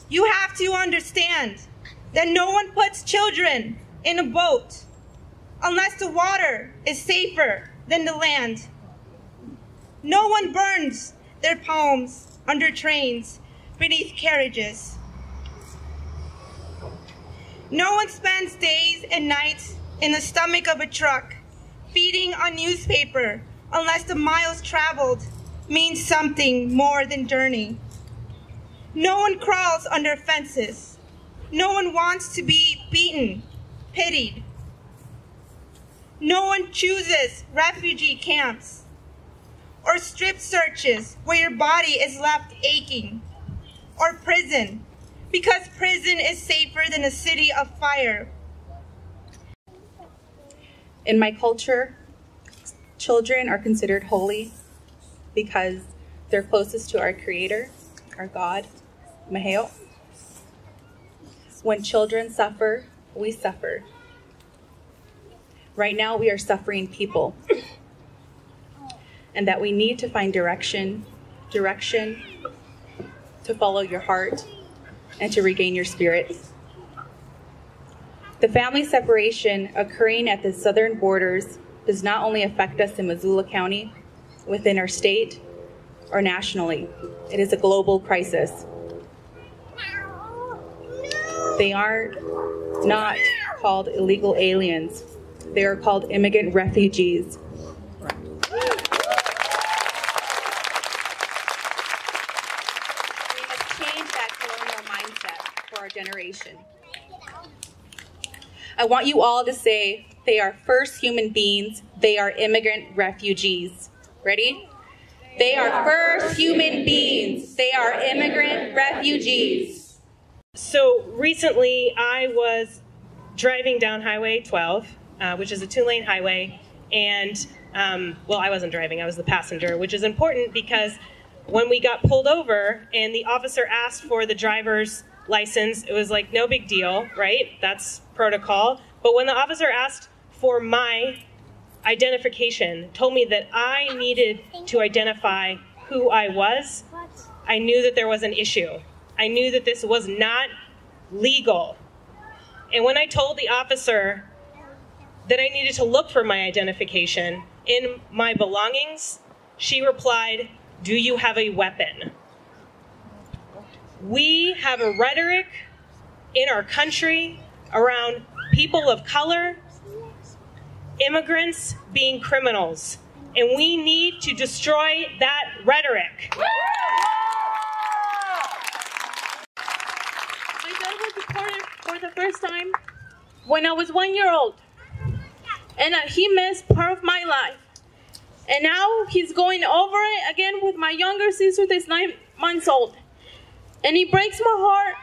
You have to understand that no one puts children in a boat unless the water is safer than the land. No one burns their palms under trains beneath carriages. No one spends days and nights in the stomach of a truck feeding on newspaper unless the miles traveled means something more than journey. No one crawls under fences. No one wants to be beaten, pitied. No one chooses refugee camps or strip searches where your body is left aching, or prison, because prison is safer than a city of fire. In my culture, children are considered holy because they're closest to our Creator, our God, Maheo. When children suffer, we suffer. Right now, we are suffering people, and that we need to find direction to follow your heart and to regain your spirit. The family separation occurring at the southern borders does not only affect us in Missoula County, within our state, or nationally. It is a global crisis. They are not called illegal aliens. They are called immigrant refugees. We must change that colonial mindset for our generation. I want you all to say, they are first human beings. They are immigrant refugees. Ready? They are first human beings. They are immigrant refugees. So recently I was driving down Highway 12, which is a 2-lane highway, and well, I wasn't driving, I was the passenger, which is important because when we got pulled over and the officer asked for the driver's license, it was like no big deal, right? That's protocol. But when the officer asked for my identification, told me that I needed to identify who I was, I knew that there was an issue. I knew that this was not legal. And when I told the officer that I needed to look for my identification in my belongings, she replied, "Do you have a weapon?" We have a rhetoric in our country around people of color, immigrants being criminals, and we need to destroy that rhetoric. My dad was deported for the first time when I was 1 year old, and he missed part of my life. And now he's going over it again with my younger sister that's 9 months old. And it breaks my heart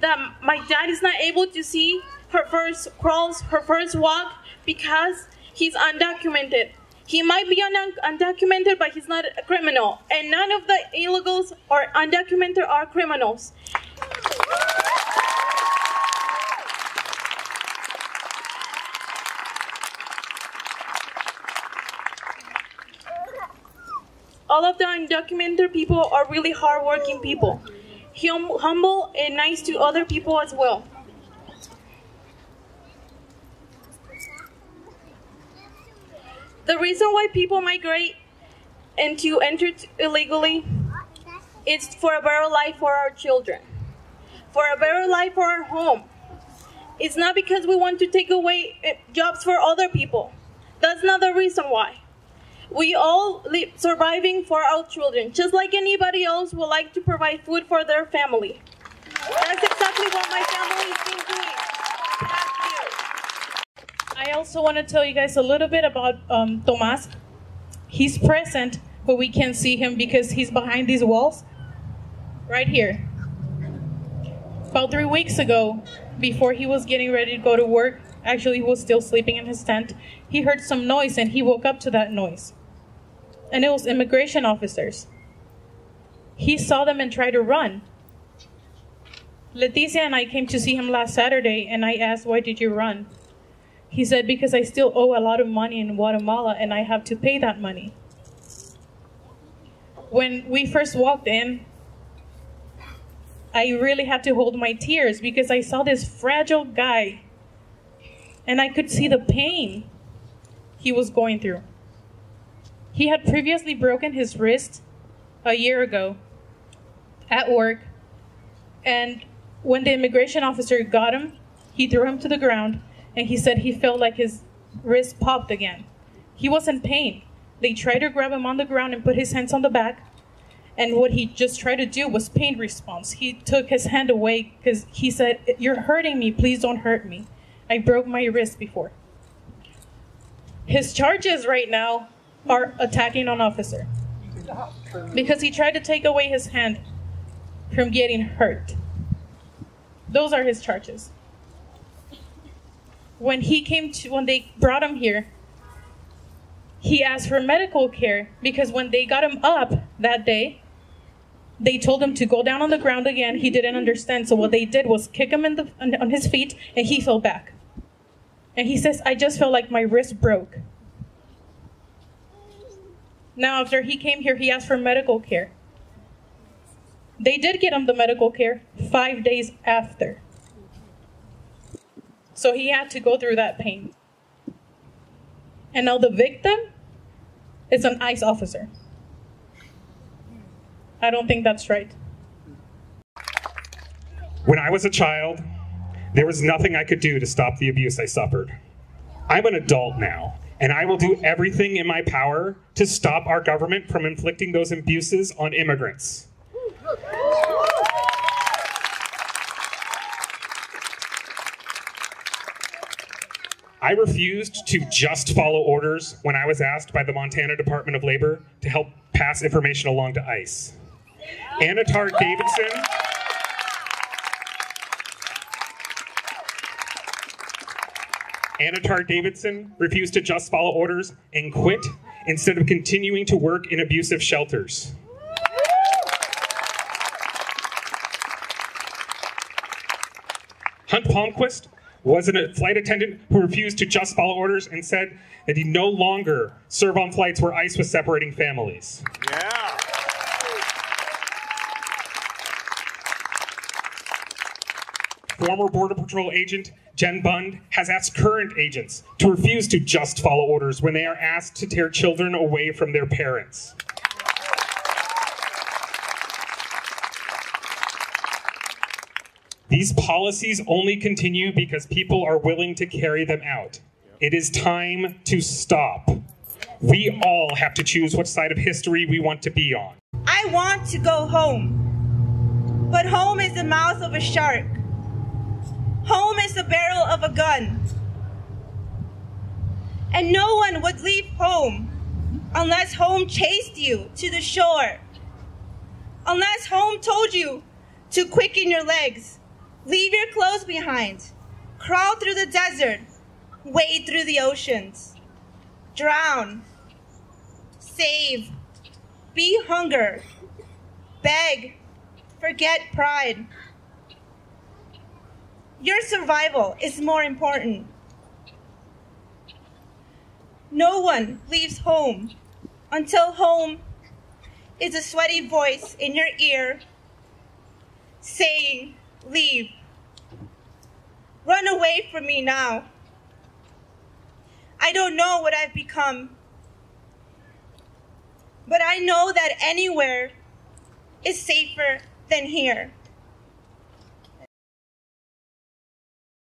that my dad is not able to see her first crawls, her first walk, because he's undocumented. He might be undocumented, but he's not a criminal. And none of the illegals or undocumented are criminals. All of the undocumented people are really hardworking people. Humble and nice to other people as well. The reason why people migrate and to enter illegally is for a better life for our children, for a better life for our home. It's not because we want to take away jobs for other people. That's not the reason why. We all live surviving for our children, just like anybody else would like to provide food for their family. That's exactly what my family has been doing last year. I also want to tell you guys a little bit about Tomas. He's present, but we can't see him because he's behind these walls, right here. About 3 weeks ago, before he was getting ready to go to work, actually he was still sleeping in his tent, he heard some noise and he woke up to that noise. And it was immigration officers. He saw them and tried to run. Leticia and I came to see him last Saturday, and I asked, "Why did you run?" He said, "Because I still owe a lot of money in Guatemala and I have to pay that money." When we first walked in, I really had to hold my tears because I saw this fragile guy and I could see the pain he was going through. He had previously broken his wrist a year ago at work, and when the immigration officer got him, he threw him to the ground, and he said he felt like his wrist popped again. He was in pain. They tried to grab him on the ground and put his hands on the back, and what he just tried to do was pain response. He took his hand away because he said, "You're hurting me, please don't hurt me. I broke my wrist before." His charges right now are attacking an officer because he tried to take away his hand from getting hurt. Those are his charges. When they brought him here, he asked for medical care because when they got him up that day, they told him to go down on the ground again. He didn't understand, so what they did was kick him on his feet, and he fell back. And he says, "I just felt like my wrist broke." Now, after he came here, he asked for medical care. They did get him the medical care 5 days after. So he had to go through that pain. And now the victim is an ICE officer. I don't think that's right. When I was a child, there was nothing I could do to stop the abuse I suffered. I'm an adult now, and I will do everything in my power to stop our government from inflicting those abuses on immigrants. I refused to just follow orders when I was asked by the Montana Department of Labor to help pass information along to ICE. Anatar Davidson refused to just follow orders and quit instead of continuing to work in abusive shelters. Hunt Palmquist was a flight attendant who refused to just follow orders and said that he'd no longer serve on flights where ICE was separating families. Yeah. Former Border Patrol agent Jen Bund has asked current agents to refuse to just follow orders when they are asked to tear children away from their parents. These policies only continue because people are willing to carry them out. It is time to stop. We all have to choose which side of history we want to be on. I want to go home, but home is the mouth of a shark. Home is the barrel of a gun. And no one would leave home unless home chased you to the shore. Unless home told you to quicken your legs, leave your clothes behind, crawl through the desert, wade through the oceans, drown, save, be hunger, beg, forget pride. Your survival is more important. No one leaves home until home is a sweaty voice in your ear saying, "Leave. Run away from me now. I don't know what I've become, but I know that anywhere is safer than here."